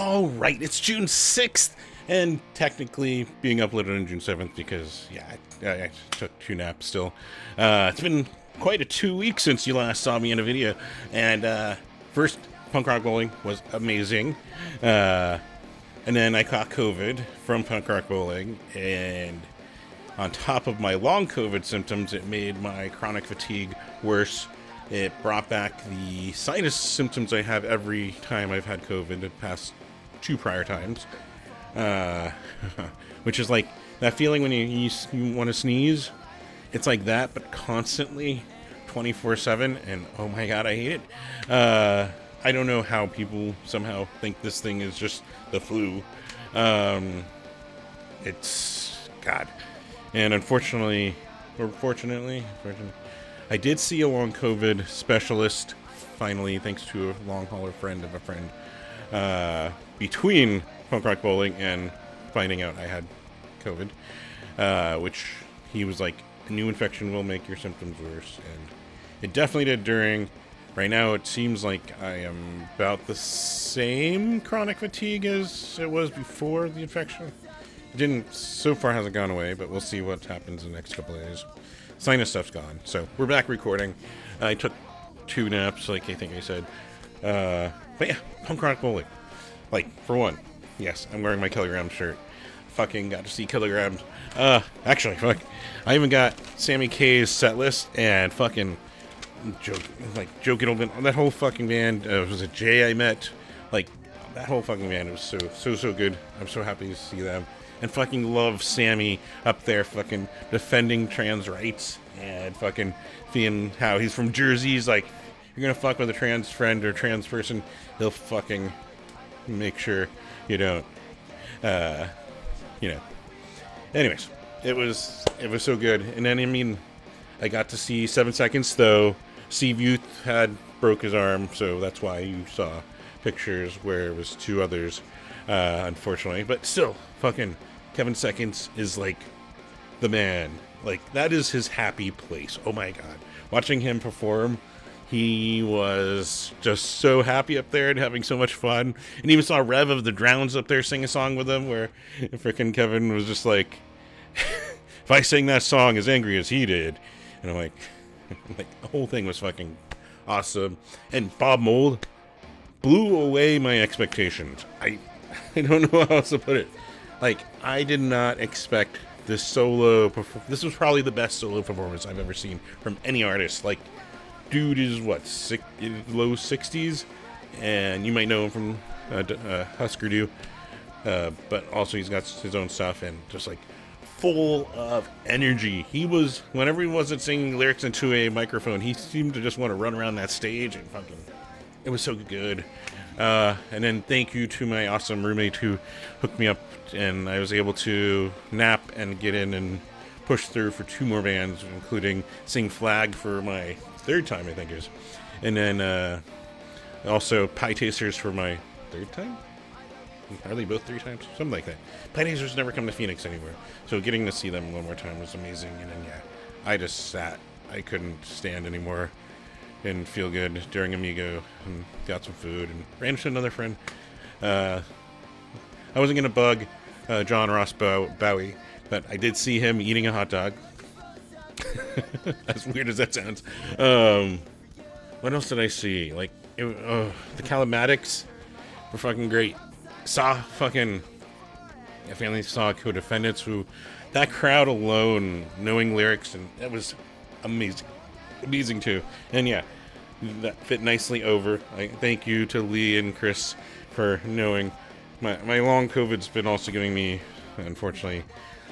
all right, it's June 6th, and technically being uploaded on June 7th because, yeah, I took 2 naps still. It's been quite a 2 weeks since you last saw me in a video, and first, Punk Rock Bowling was amazing, and then I caught COVID from Punk Rock Bowling, and on top of my long COVID symptoms, it made my chronic fatigue worse. It brought back the sinus symptoms I have every time I've had COVID the past 2 prior times. Which is like that feeling when you want to sneeze. It's like that, but constantly 24/7. And oh my God, I hate it. I don't know how people somehow think this thing is just the flu. It's God. And unfortunately, or fortunately, I did see a long COVID specialist, finally, thanks to a long hauler friend of a friend, between Punk Rock Bowling and finding out I had COVID, which he was like, a new infection will make your symptoms worse, and it definitely did during. Right now, it seems like I am about the same chronic fatigue as it was before the infection. It didn't, so far hasn't gone away, but we'll see what happens in the next couple of days. Sinus stuff's gone, so we're back recording. I took 2 naps, like I think I said. But yeah, Punk Rock Bowling. Like, for one, yes, I'm wearing my Kilograms shirt. Fucking got to see Kilograms. Actually, fuck, I even got Sammy K's set list and fucking Joe Gittleman, that whole fucking band. Was it Jay I met? Like, that whole fucking band was so good. I'm so happy to see them. And fucking love Sammy up there fucking defending trans rights and fucking seeing how he's from Jersey. He's like, you're gonna fuck with a trans friend or trans person, he'll fucking make sure you don't, Anyways, it was so good. And then, I mean, I got to see 7 Seconds, though. Steve Youth had broke his arm, so that's why you saw pictures where it was 2 others, unfortunately. But still, fucking Kevin Seconds is like the man. Like, that is his happy place. Oh my God. Watching him perform, he was just so happy up there and having so much fun. And even saw Rev of the Drowns up there sing a song with him where freaking Kevin was just like, if I sang that song as angry as he did. And I'm like, the whole thing was fucking awesome. And Bob Mould blew away my expectations. I don't know how else to put it. Like, I did not expect this solo this was probably the best solo performance I've ever seen from any artist. Like, dude is what, low 60s, and you might know him from Husker Du, but also he's got his own stuff, and just like full of energy. He was, whenever he wasn't singing lyrics into a microphone, he seemed to just want to run around that stage and fucking, it was so good. And then thank you to my awesome roommate who hooked me up, and I was able to nap and get in and push through for 2 more bands, including Sing Flag for my 3rd time, I think it is. And then also Pie Tasters for my 3rd time? Are they both 3 times? Something like that. Pie Tasters never come to Phoenix anymore, so getting to see them one more time was amazing. And then, yeah, I just sat. I couldn't stand anymore. Didn't feel good during Amigo, and got some food and ran into another friend. I wasn't going to bug John Ross Bowie, but I did see him eating a hot dog. As weird as that sounds. What else did I see? Like, the Calamatics were fucking great. I finally saw Co-Defendants, who, that crowd alone, knowing lyrics, and that was amazing too. And yeah, that fit nicely over. I thank you to Lee and Chris for knowing my long COVID's been also giving me, unfortunately,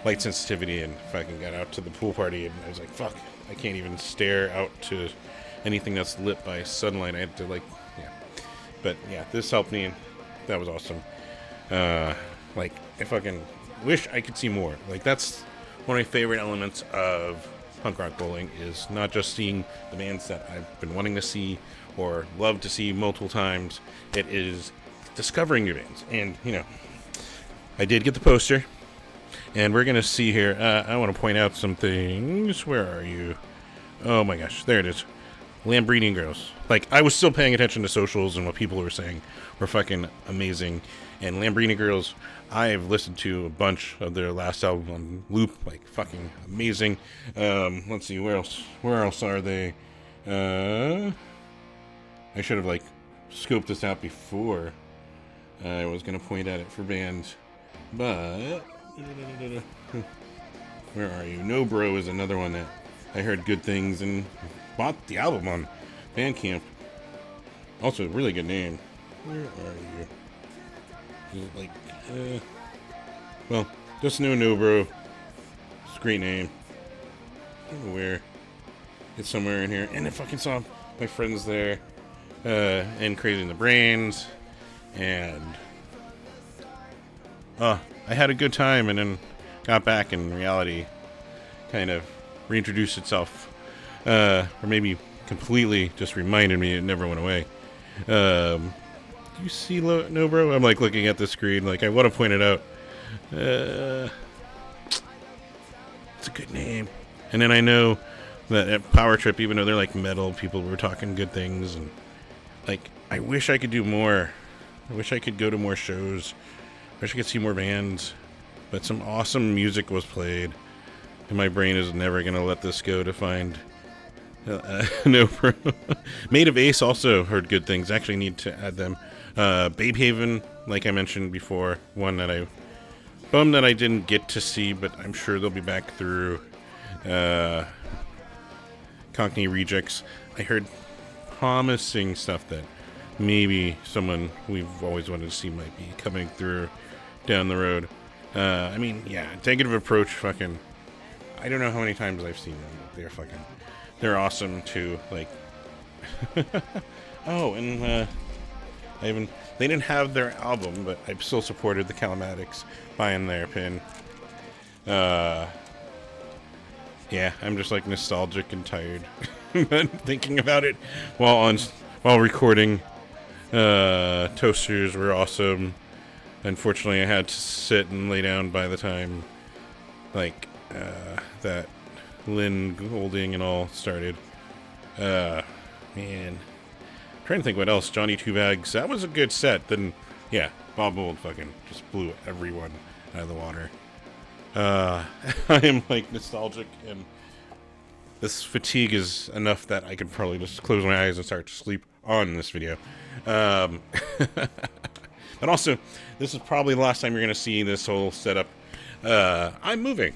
light sensitivity, and fucking got out to the pool party and I was like, fuck, I can't even stare out to anything that's lit by sunlight. I had to, like, yeah. But yeah, this helped me, and that was awesome. Like, I fucking wish I could see more. Like, that's one of my favorite elements of Punk Rock Bowling, is not just seeing the bands that I've been wanting to see or love to see multiple times. It is discovering new bands. And, you know, I did get the poster, and we're going to see here. I want to point out some things. Where are you? Oh my gosh, there it is. Lamborghini Girls. Like, I was still paying attention to socials and what people were saying were fucking amazing. And Lamborghini Girls, I've listened to a bunch of their last album on loop, like fucking amazing. Let's see, where else are they? I should have like scoped this out before I was gonna point at it for bands, but where are you? No Bro is another one that I heard good things and bought the album on Bandcamp. Also, a really good name. Where are you? Is it like, well, just No Bro. It's a great name. I don't know where. It's somewhere in here. And I fucking saw my friends there, and Crazy in the Brains, and I had a good time, and then got back, and reality kind of reintroduced itself, or maybe completely just reminded me it never went away. Do you see No Bro? I'm like looking at the screen, like I want to point it out. It's a good name. And then I know that at Power Trip, even though they're like metal, people were talking good things, and like I wish I could do more. I wish I could go to more shows. I wish I could see more bands. But some awesome music was played, and my brain is never gonna let this go to find No Bro. Made of Ace also heard good things. Actually need to add them. Babe Haven, like I mentioned before, one that I bummed that I didn't get to see, but I'm sure they'll be back through Cockney Rejects. I heard promising stuff that maybe someone we've always wanted to see might be coming through down the road. I mean, yeah, Negative Approach, fucking, I don't know how many times I've seen them, but they're awesome too. Like, oh, and they didn't have their album, but I still supported the Calamatics buying their pin. Yeah, I'm just like nostalgic and tired thinking about it while recording. Toasters were awesome. Unfortunately, I had to sit and lay down by the time like that Lynn Golding and all started. Man, I'm trying to think what else. Johnny Two Bags, that was a good set. Then yeah, Bob Mould fucking just blew everyone out of the water. I am like nostalgic, and this fatigue is enough that I could probably just close my eyes and start to sleep on this video. But also, this is probably the last time you're going to see this whole setup. I'm moving.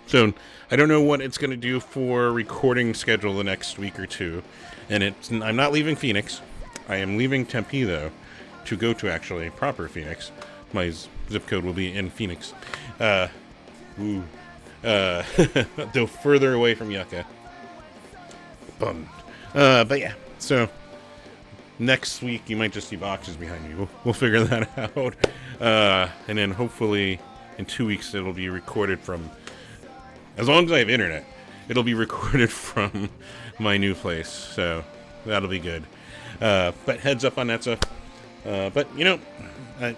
So I don't know what it's going to do for recording schedule the next week or two. And I'm not leaving Phoenix. I am leaving Tempe, though, to go to actually proper Phoenix. My zip code will be in Phoenix. Though further away from Yucca. Bummed. But yeah, so next week you might just see boxes behind me. We'll figure that out. And then hopefully in 2 weeks it'll be recorded from, as long as I have internet, it'll be recorded from my new place. So that'll be good. But heads up on that stuff. But you know,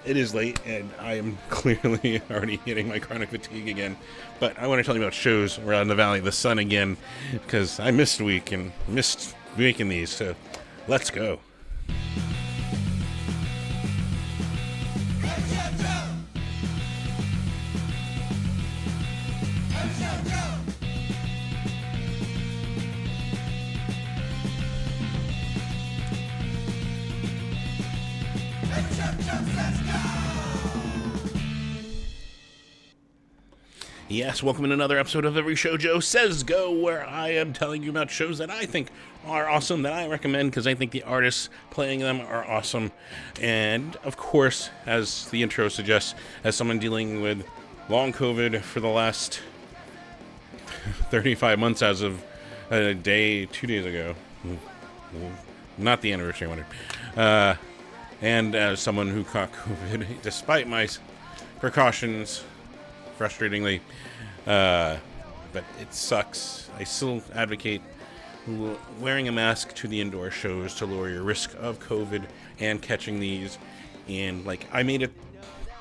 it is late, and I am clearly already hitting my chronic fatigue again. But I want to tell you about shows around the Valley of the Sun again, because I missed a week and missed making these. So let's go. Yes, welcome to another episode of Every Show Joe Says Go, where I am telling you about shows that I think are awesome, that I recommend because I think the artists playing them are awesome. And, of course, as the intro suggests, as someone dealing with long COVID for the last 35 months as of 2 days ago. Not the anniversary I wanted. And as someone who caught COVID, despite my precautions, frustratingly, but it sucks. I still advocate wearing a mask to the indoor shows to lower your risk of COVID and catching these. And like, I made it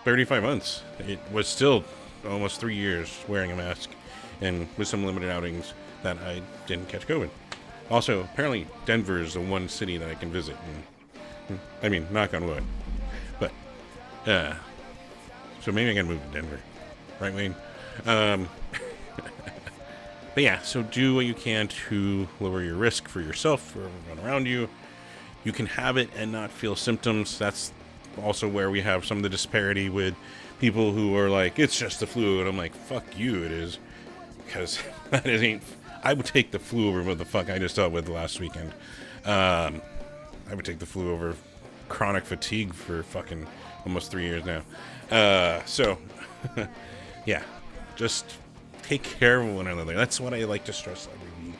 35 months. It was still almost 3 years wearing a mask, and with some limited outings that I didn't catch COVID. Also, apparently, Denver is the one city that I can visit. And, I mean, knock on wood. But, so maybe I gotta move to Denver. Right, Wayne? But yeah, so do what you can to lower your risk for yourself, for everyone around you. You can have it and not feel symptoms. That's also where we have some of the disparity with people who are like, it's just the flu. And I'm like, fuck you, it is. Because that ain't... I would take the flu over what the fuck I just dealt with last weekend. I would take the flu over chronic fatigue for fucking almost 3 years now. So, yeah, just take care of one another. That's what I like to stress every week.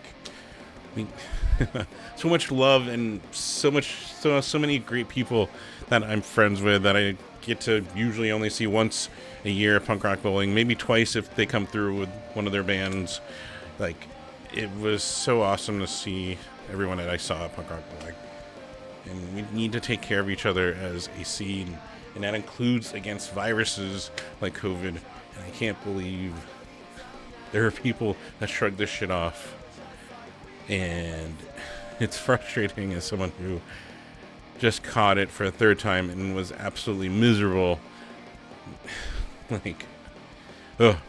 So much love and so many great people that I'm friends with that I get to usually only see once a year at Punk Rock Bowling, maybe twice if they come through with one of their bands. Like, it was so awesome to see everyone that I saw at Punk Rock Bowling. And we need to take care of each other as a scene, and that includes against viruses like COVID. And I can't believe there are people that shrug this shit off. And it's frustrating as someone who just caught it for a third time and was absolutely miserable. Like, oh,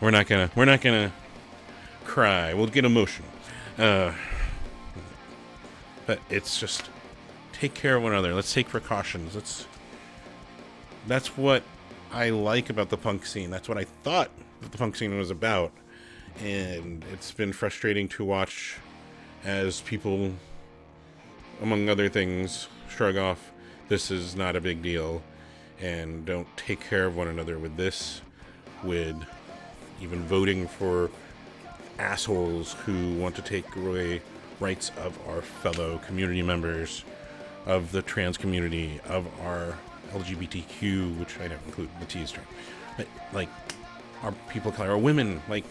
we're not gonna cry. We'll get emotional. But it's just take care of one another. Let's take precautions. That's what I like about the punk scene. That's what I thought that the punk scene was about. And it's been frustrating to watch as people, among other things, shrug off this is not a big deal and don't take care of one another with this, with even voting for assholes who want to take away rights of our fellow community members, of the trans community, of our LGBTQ, which I don't include the T term, but like our people of color, our women, like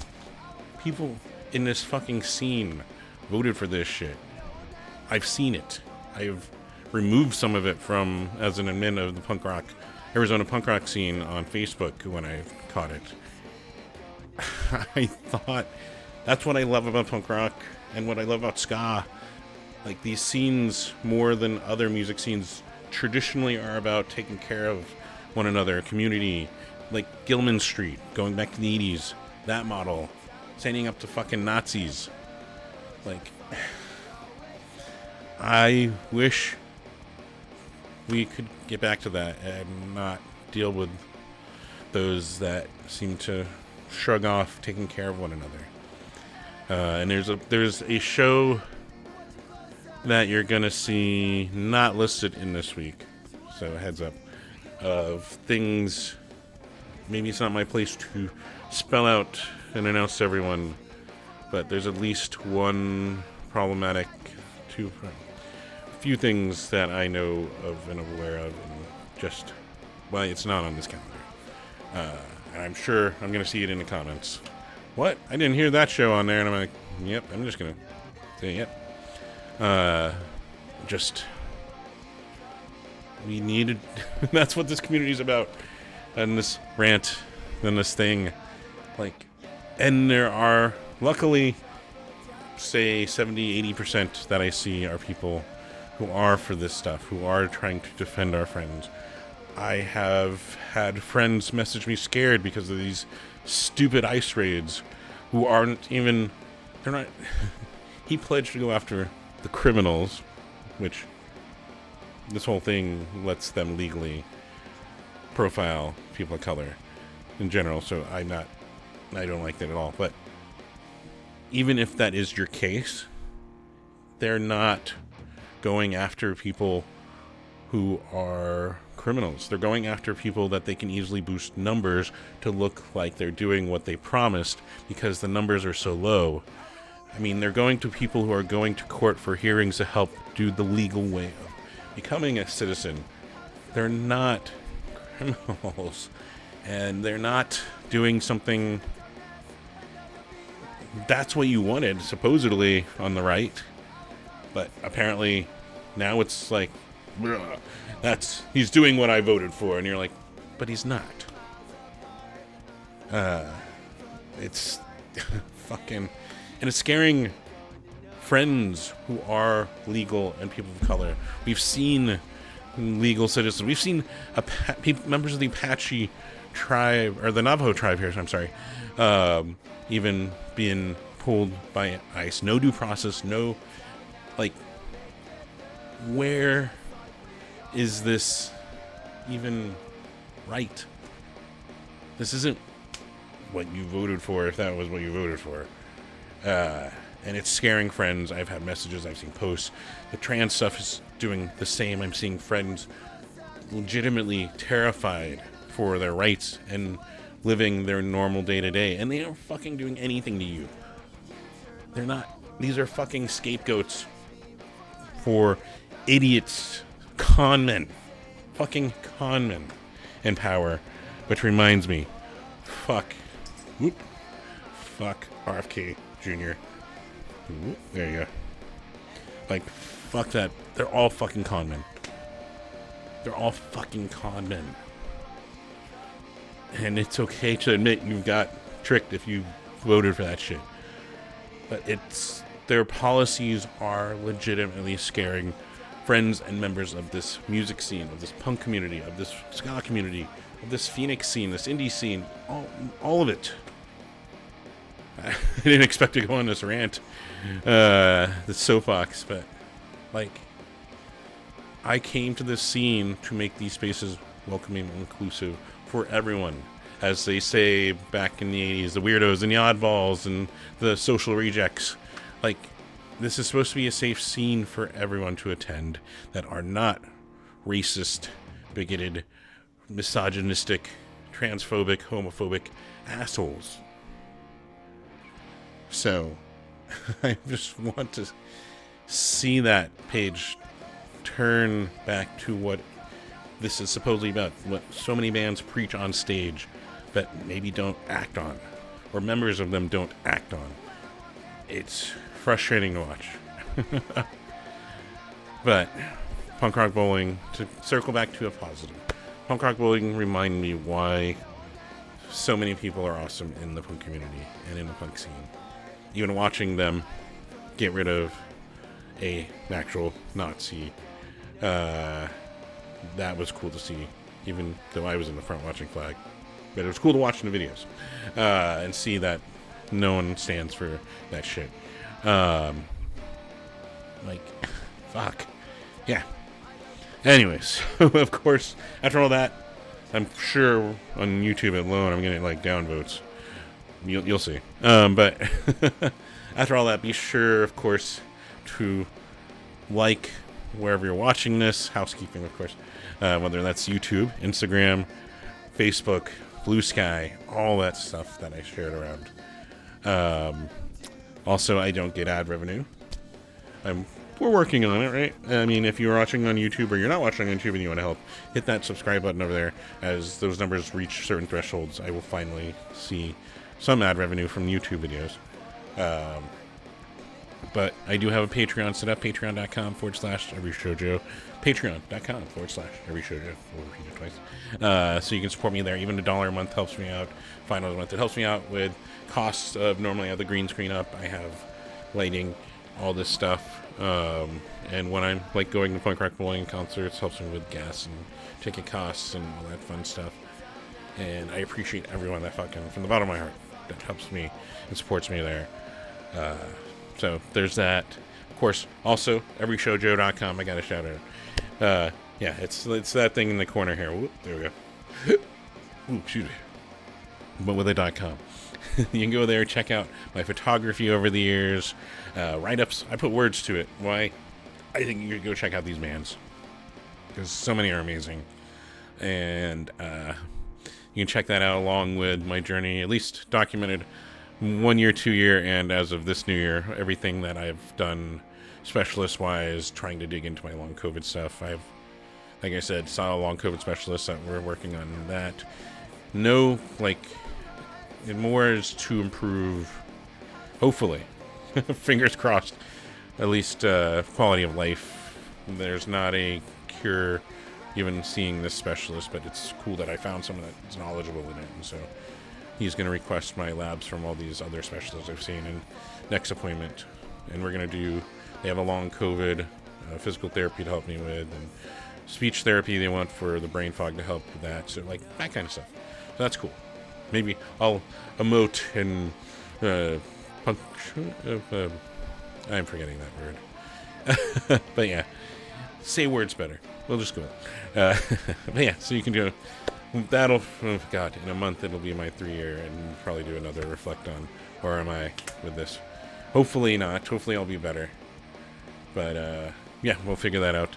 people in this fucking scene voted for this shit. I've seen it. I've removed some of it from as an admin of the Arizona punk rock scene on Facebook when I caught it. I thought that's what I love about punk rock and what I love about ska. Like, these scenes, more than other music scenes, traditionally are about taking care of one another, community. Like Gilman Street, going back to the 80s, that model, standing up to fucking Nazis. Like, I wish we could get back to that and not deal with those that seem to shrug off taking care of one another. And there's a show that you're gonna see not listed in this week, so heads up, of things. Maybe it's not my place to spell out and announce to everyone, but there's at least one problematic, a few things that I know of and am aware of, and just, well, it's not on this calendar. And I'm sure I'm going to see it in the comments. What? I didn't hear that show on there, and I'm like, yep, I'm just going to say yep. We needed, that's what this community is about, and this rant, and this thing, like, and there are, luckily, say 70-80% that I see are people who are for this stuff, who are trying to defend our friends. I have had friends message me scared because of these stupid ICE raids, who aren't even, they're not, he pledged to go after the criminals, which this whole thing lets them legally profile people of color in general, so I don't like that at all. But even if that is your case, they're not going after people who are criminals. They're going after people that they can easily boost numbers to look like they're doing what they promised because the numbers are so low. I mean, they're going to people who are going to court for hearings to help do the legal way of becoming a citizen. They're not criminals, and they're not doing something. That's what you wanted, supposedly, on the right. But apparently, now it's like, he's doing what I voted for, and you're like, but he's not. It's fucking, and it's scaring friends who are legal and people of color. We've seen legal citizens. We've seen members of the Apache tribe, or the Navajo tribe here, I'm sorry, even being pulled by ICE. No due process, no, like, where is this even right? This isn't what you voted for, if that was what you voted for. And it's scaring friends. I've had messages, I've seen posts. The trans stuff is doing the same. I'm seeing friends legitimately terrified for their rights and living their normal day-to-day, and they aren't fucking doing anything to you. They're not. These are fucking scapegoats for idiots, con men, fucking con men in power. Which reminds me, fuck RFK Jr. There you go. Like, fuck that. They're all fucking con men. They're all fucking con men. And it's okay to admit you got tricked if you voted for that shit. But their policies are legitimately scaring friends and members of this music scene, of this punk community, of this ska community, of this Phoenix scene, this indie scene, all of it. I didn't expect to go on this rant, the soapbox, but, like, I came to this scene to make these spaces welcoming and inclusive for everyone. As they say back in the 80s, the weirdos and the oddballs and the social rejects. Like, this is supposed to be a safe scene for everyone to attend that are not racist, bigoted, misogynistic, transphobic, homophobic assholes. So, I just want to see that page turn back to what this is supposedly about, what so many bands preach on stage, but maybe don't act on, or members of them don't act on. It's frustrating to watch. But Punk Rock Bowling, to circle back to a positive, Punk Rock Bowling reminded me why so many people are awesome in the punk community and in the punk scene. Even watching them get rid of an actual Nazi, that was cool to see, even though I was in the front watching Flag. But it was cool to watch in the videos and see that no one stands for that shit. Like, fuck. Yeah. Anyways, of course, after all that, I'm sure on YouTube alone I'm getting, like, downvotes. You'll see. But after all that, be sure, of course, to like wherever you're watching this. Housekeeping, of course. Whether that's YouTube, Instagram, Facebook, Blue Sky, all that stuff that I shared around. Also, I don't get ad revenue. We're working on it, right? I mean, if you're watching on YouTube or you're not watching on YouTube and you want to help, hit that subscribe button over there. As those numbers reach certain thresholds, I will finally see some ad revenue from YouTube videos. But I do have a Patreon set up, patreon.com/everyshowjoe. Patreon.com/everyshowjoe. We'll repeat it twice. So you can support me there. Even $1 a month helps me out. $5 a month. It helps me out with costs of, normally I have the green screen up. I have lighting, all this stuff. And when I'm, like, going to Punk Rock Bowling concerts, helps me with gas and ticket costs and all that fun stuff. And I appreciate everyone that fucking, from the bottom of my heart, that helps me and supports me there. So there's that. Of course, also, everyshowjoe.com. I got a shout out. Yeah, it's that thing in the corner here. Whoop, there we go. Ooh, excuse me. But with a .com. You can go there, check out my photography over the years, write-ups. I put words to it. Why? I think you should go check out these bands, because so many are amazing. And you can check that out along with my journey, at least documented 1 year, 2 year, and as of this new year, everything that I've done specialist-wise, trying to dig into my long COVID stuff. I've, like I said, saw a long COVID specialist that we're working on that. No, like, more is to improve, hopefully, fingers crossed, at least quality of life. There's not a cure even seeing this specialist, but it's cool that I found someone that's knowledgeable in it, and so he's going to request my labs from all these other specialists I've seen, and next appointment and we're gonna do. They have a long COVID physical therapy to help me with, and speech therapy they want for the brain fog to help with that. So like that kind of stuff. So that's cool. Maybe I'll emote and I'm forgetting that word. But yeah, say words better. We'll just go with it. But yeah, so you can do that'll, oh God, in a month it'll be my 3-year, and probably do another reflect on where am I with this. Hopefully not. Hopefully I'll be better. But yeah, we'll figure that out.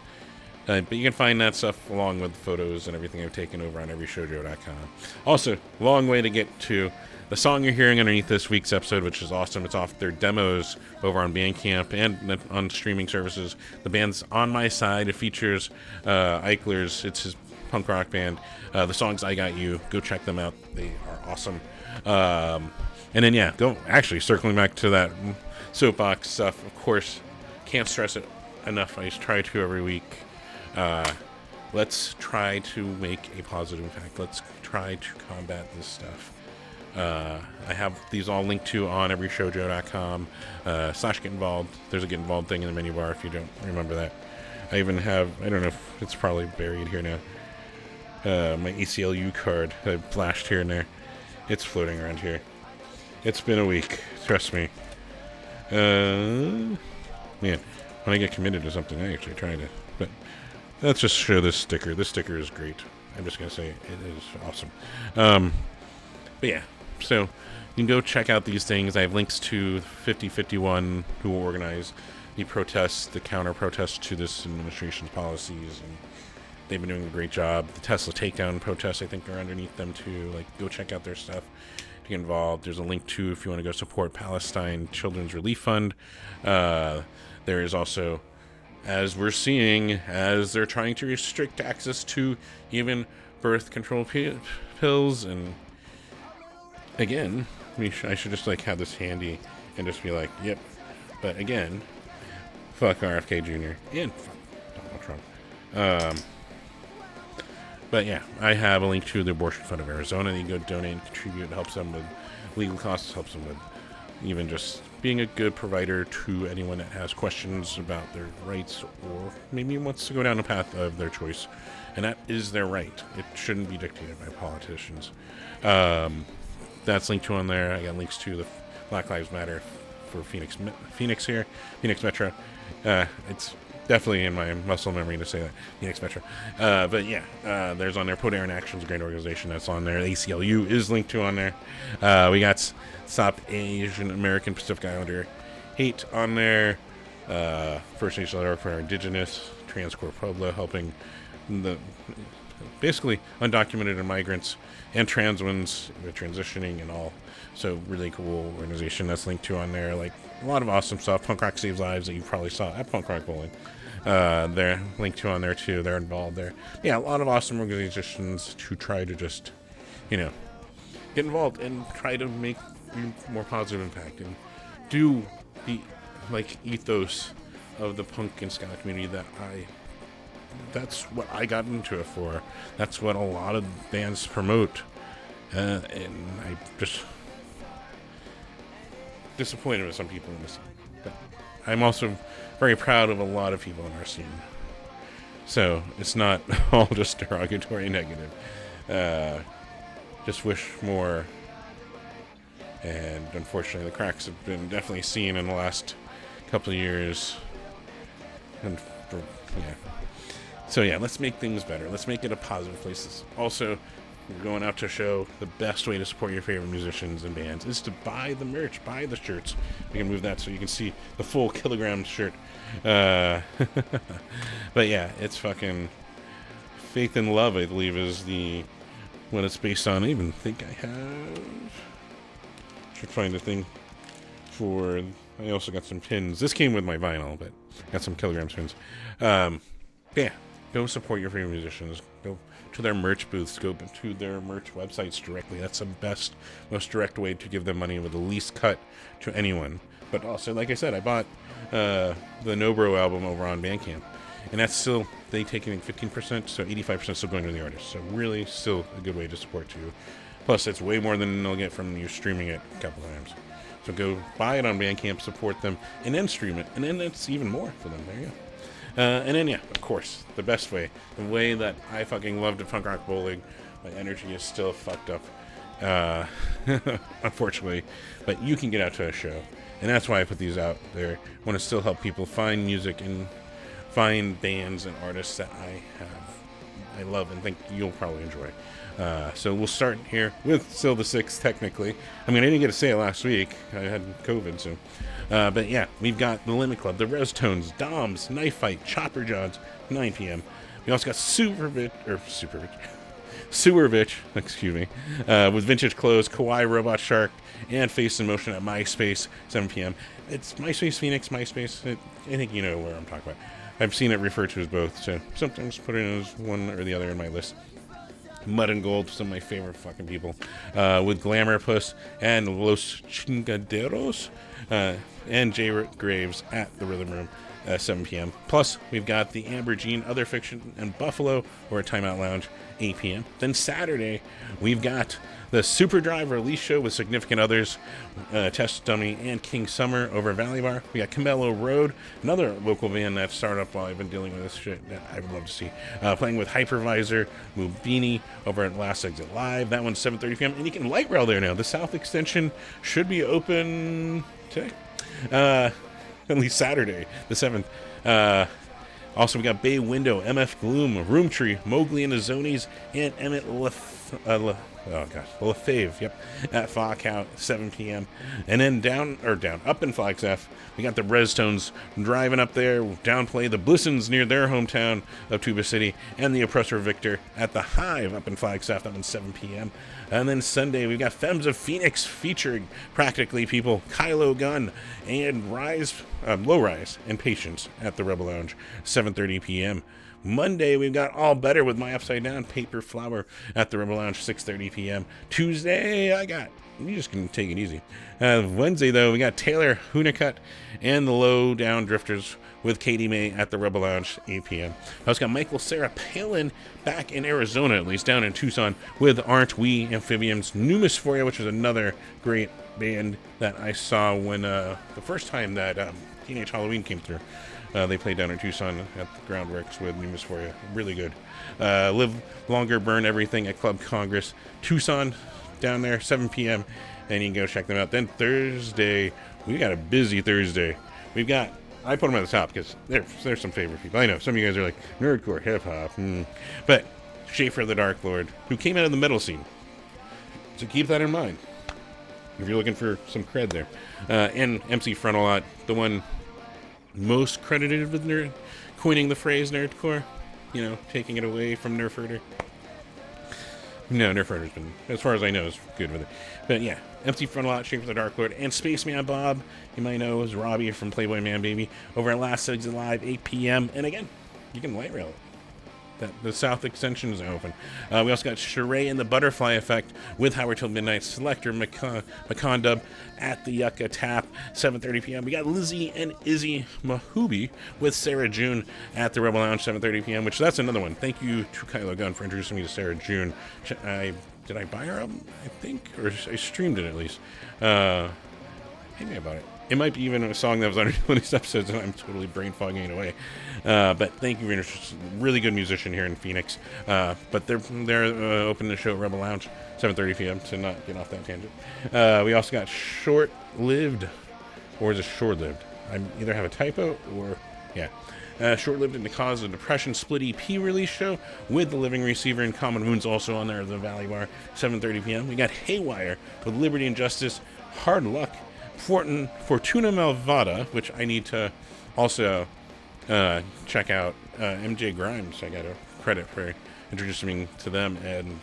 But you can find that stuff along with the photos and everything I've taken over on everyshowjo.com. Also, long way to get to the song you're hearing underneath this week's episode, which is awesome. It's off their demos over on Bandcamp and on streaming services. The band's On My Side. It features Eichler's. It's his punk rock band. The song's I Got You. Go check them out. They are awesome. And then, yeah, actually circling back to that soapbox stuff, of course, can't stress it enough. I just try to every week. Let's try to make a positive impact. Let's try to combat this stuff. I have these all linked to on everyshowjo.com /get involved. There's a get involved thing in the menu bar if you don't remember that. I even have, I don't know if it's probably buried here now, my ACLU card I flashed here and there. It's floating around here. It's been a week, trust me. Man, when I get committed to something, I actually try to. But let's just show this sticker. This sticker is great. I'm just going to say it is awesome. But yeah, so you can go check out these things. I have links to 5051, who will organize the protests, the counter-protests to this administration's policies, and they've been doing a great job. The Tesla takedown protests, I think, are underneath them too. Like, go check out their stuff to get involved. There's a link to if you want to go support Palestine Children's Relief Fund. There is also, as we're seeing, as they're trying to restrict access to even birth control pills, and again, I should just like have this handy and just be like, yep. But again, fuck RFK Jr. and fuck Donald Trump. But yeah, I have a link to the Abortion Fund of Arizona. You can go donate and contribute. It helps them with legal costs, helps them with even just being a good provider to anyone that has questions about their rights, or maybe wants to go down a path of their choice. And that is their right. It shouldn't be dictated by politicians. That's linked to on there. I got links to the Black Lives Matter for Phoenix Metro. It's definitely in my muscle memory to say that, Phoenix Metro. But yeah, there's on there. Put Aaron Action's a great organization that's on there. The ACLU is linked to on there. We got Stop Asian American Pacific Islander Hate on there. First Nations for our Indigenous, Transcorp Pueblo, helping the basically undocumented migrants and trans ones transitioning and all. So really cool organization that's linked to on there. Like a lot of awesome stuff. Punk Rock Saves Lives that you probably saw at Punk Rock Bowling. They're linked to on there too. They're involved there. Yeah, a lot of awesome organizations to try to just, get involved and try to make more positive impact and do the ethos of the punk and ska community that's what I got into it for. That's what a lot of bands promote. And I just disappointed with some people in the scene. But I'm also very proud of a lot of people in our scene. So it's not all just derogatory negative. Just wish more. And unfortunately, the cracks have been definitely seen in the last couple of years. And So yeah, let's make things better. Let's make it a positive place. Also, we're going out to show the best way to support your favorite musicians and bands is to buy the merch, buy the shirts. We can move that so you can see the full kilogram shirt. But yeah, it's fucking Faith and Love, I believe, is what it's based on. I even think I should find a thing for. I also got some pins. This came with my vinyl, but got some kilograms pins. Yeah, go support your favorite musicians. Go to their merch booths. Go to their merch websites directly. That's the best, most direct way to give them money with the least cut to anyone. But also, like I said, I bought the Nobro album over on Bandcamp, and that's still, they take in 15%, so 85% still going to the artist. So really, still a good way to support you. Plus, it's way more than they'll get from you streaming it a couple times. So go buy it on Bandcamp, support them, and then stream it. And then it's even more for them. There you go. And then, yeah, of course, the best way, the way that I fucking love to punk rock bowling, my energy is still fucked up, unfortunately, but you can get out to a show, and that's why I put these out there. I want to still help people find music and find bands and artists that I love and think you'll probably enjoy. So we'll start here with Still the Six, technically. I mean, I didn't get to say it last week. I had COVID, so. But yeah, we've got The Limit Club, The Res Tones, Doms, Knife Fight, Chopper Johns, 9 p.m. We also got Sewervich, excuse me, with Vintage Clothes, Kawaii Robot Shark, and Face in Motion at MySpace, 7 p.m. It's MySpace Phoenix, MySpace. I think you know where I'm talking about. I've seen it referred to as both, so sometimes put it as one or the other in my list. Mud and Gold, some of my favorite fucking people, with Glamour Puss and Los Chingaderos, and Jay Graves at the Rhythm Room, 7 p.m. Plus, we've got the Amber Jean, Other Fiction, and Buffalo, or a Timeout Lounge, 8 p.m. Then Saturday, we've got the Super Drive release show with Significant Others, Test Dummy, and King Summer over at Valley Bar. We got Camelo Road, another local band that started up while I've been dealing with this shit that I would love to see. Playing with Hypervisor, Mubini over at Last Exit Live. That one's 7:30 p.m. And you can light rail there now. The South Extension should be open today. At least Saturday, the 7th. Also, we got Bay Window, MF Gloom, Roomtree, Mowgli and the Zonies, and Emmett Lefave, yep, at Flockout, 7 p.m. And then up in Flagstaff, we got the Res Tones driving up there, downplay the Blissons near their hometown of Tuba City, and the Oppressor Victor at the Hive up in Flagstaff, that one's 7 p.m. And then Sunday, we've got Femmes of Phoenix featuring Practically People, Kylo Gun, and Low Rise, and Patience at the Rebel Lounge, 7:30 p.m. Monday, we've got All Better with My Upside Down, Paper Flower at the Rebel Lounge, 6:30 p.m. Tuesday, you just can take it easy. Wednesday, though, we got Taylor Hunnicutt and the Low Down Drifters with Katie May at the Rebel Lounge, 8 p.m. I also got Michael Sarah Palin back in Arizona, at least down in Tucson, with Aren't We Amphibians, Numisphoria, which is another great band that I saw when the first time that Teenage Halloween came through. They played down in Tucson at the Groundworks with Numisphoria. Really good. Live Longer, Burn Everything at Club Congress, Tucson, down there, 7 p.m. And you can go check them out. Then Thursday, we got a busy Thursday. I put them at the top because there's some favorite people. I know some of you guys are like nerdcore hip hop, but Schaefer the Dark Lord, who came out of the metal scene, so keep that in mind if you're looking for some cred there. And MC Frontalot, the one most credited with coining the phrase nerdcore, taking it away from Nerf Herder. No, Nerf Herder's been, as far as I know, is good with it. But yeah, MC Frontalot, Schaefer the Dark Lord, and Spaceman Bob, you might know, is Robbie from Playboy Man Baby, over at Last Exit Live, 8 p.m. And again, you can light rail it. The South Extension is open. We also got Sheree and the Butterfly Effect with Howard Till Midnight, Selector McCondub at the Yucca Tap, 7:30 p.m. We got Lizzie and Izzy Mahubi with Sarah June at the Rebel Lounge, 7:30 p.m., which that's another one. Thank you to Kylo Gunn for introducing me to Sarah June. Did I buy her album? I think, or I streamed it at least. Maybe I bought it. It might be even a song that was on one of these episodes, and I'm totally brain fogging it away. But thank you for interesting. Really good musician here in Phoenix. But they're opening the show at Rebel Lounge, 7:30 p.m. to not get off that tangent. We also got Short-Lived, or is it Short-Lived? I either have a typo or Short-Lived in the Cause of Depression Split EP release show with the Living Receiver and Common Wounds also on there at the Valley Bar, 7:30 p.m. We got Haywire with Liberty and Justice, Hard Luck, Fortuna Malvada, which I need to also check out. MJ Grimes, I got a credit for introducing me to them, and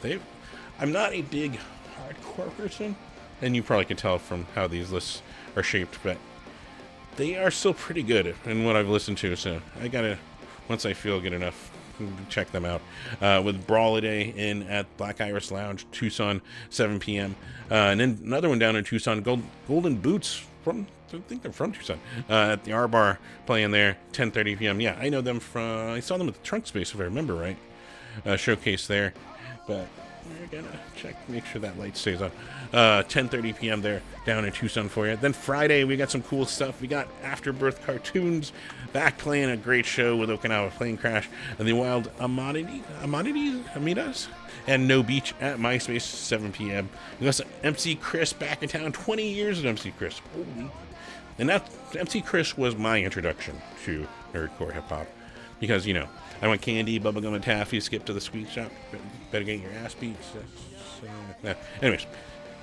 I'm not a big hardcore person, and you probably can tell from how these lists are shaped, but they are still pretty good in what I've listened to, so I gotta, once I feel good enough, check them out. With Brawliday in at Black Iris Lounge, Tucson, 7 p.m. And then another one down in Tucson, Golden Boots I think they're from Tucson, at the R Bar, playing there, 10:30 p.m. Yeah, I know them I saw them at the Trunk Space, if I remember right. Showcase there. But we're gonna check, make sure that light stays on. 10:30 p.m. there, down in Tucson for you. Then Friday, we got some cool stuff. We got Afterbirth Cartoons back playing a great show with Okinawa Plane Crash and the Wild Amidas, and No Beach at MySpace, 7 p.m. We got MC Chris back in town. 20 years of MC Chris. Holy. And that MC Chris was my introduction to nerdcore hip hop, because I went candy, bubblegum, and taffy, skip to the sweet shop, better get your ass beat. Anyways,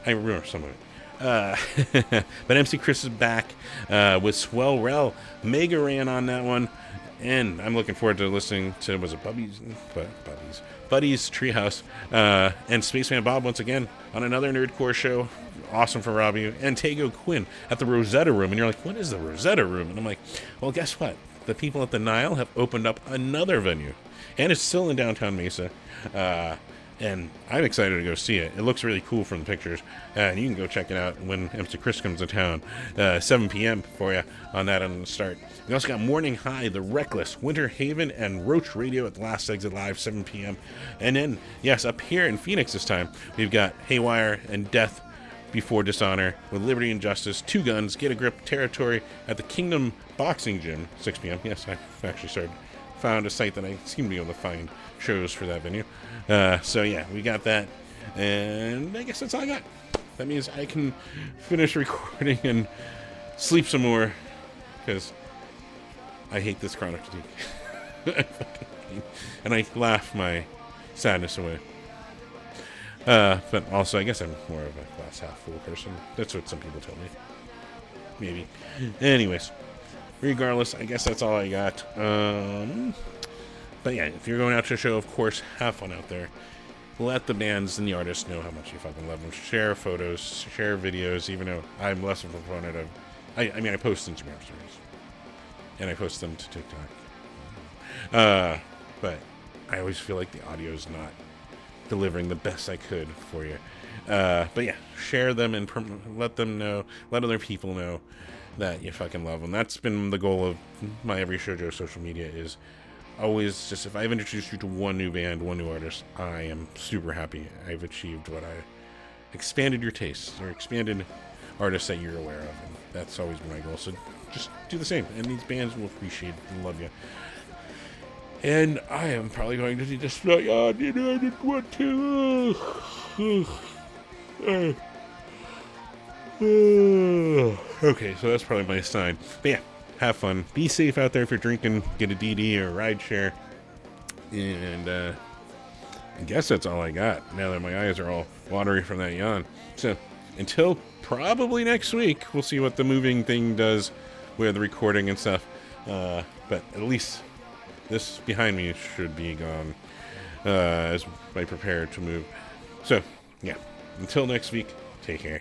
I remember some of it. But MC Chris is back with Swell Rel. Mega ran on that one, and I'm looking forward to listening to, was it Buddy's Treehouse, and Spaceman Bob once again on another nerdcore show. Awesome for Robbie, and Tego Quinn at the Rosetta Room. And you're like, what is the Rosetta Room? And I'm like, well, guess what? The people at the Nile have opened up another venue, and it's still in downtown Mesa, and I'm excited to go see it. It looks really cool from the pictures, and you can go check it out when MC Chris comes to town. 7 p.m. for you on that on the start. We also got Morning High, The Reckless, Winter Haven, and Roach Radio at the Last Exit Live, 7 p.m. And then, yes, up here in Phoenix this time, we've got Haywire and Death Before Dishonor with Liberty and Justice, Two Guns, Get a Grip territory at the Kingdom Boxing Gym, 6 p.m. Yes, I actually found a site that I seem to be able to find shows for that venue. So yeah, we got that, and I guess that's all I got. That means I can finish recording and sleep some more, because I hate this chronic fatigue. And I laugh my sadness away. But also, I guess I'm more of a glass half full person. That's what some people tell me. Maybe. Anyways, regardless, I guess that's all I got. But yeah, if you're going out to a show, of course, have fun out there. Let the bands and the artists know how much you fucking love them. Share photos, share videos, even though I'm less of a proponent of... I mean, I post Instagram stories. And I post them to TikTok. But I always feel like the audio is not delivering the best I could for you. But yeah, share them and let them know, let other people know that you fucking love them. That's been the goal of my Every Shoujo social media, is always just, if I've introduced you to one new band, one new artist, I am super happy I've achieved what I expanded your tastes, or expanded artists that you're aware of, and that's always been my goal. So just do the same, and these bands will appreciate it and love you. And I am probably going to just like, I didn't want to. Okay, so that's probably my sign. But yeah, have fun. Be safe out there if you're drinking. Get a DD or a ride share. And I guess that's all I got, now that my eyes are all watery from that yawn. So until probably next week, we'll see what the moving thing does with the recording and stuff. But at least this behind me should be gone as I prepare to move. So, yeah. Until next week, take care.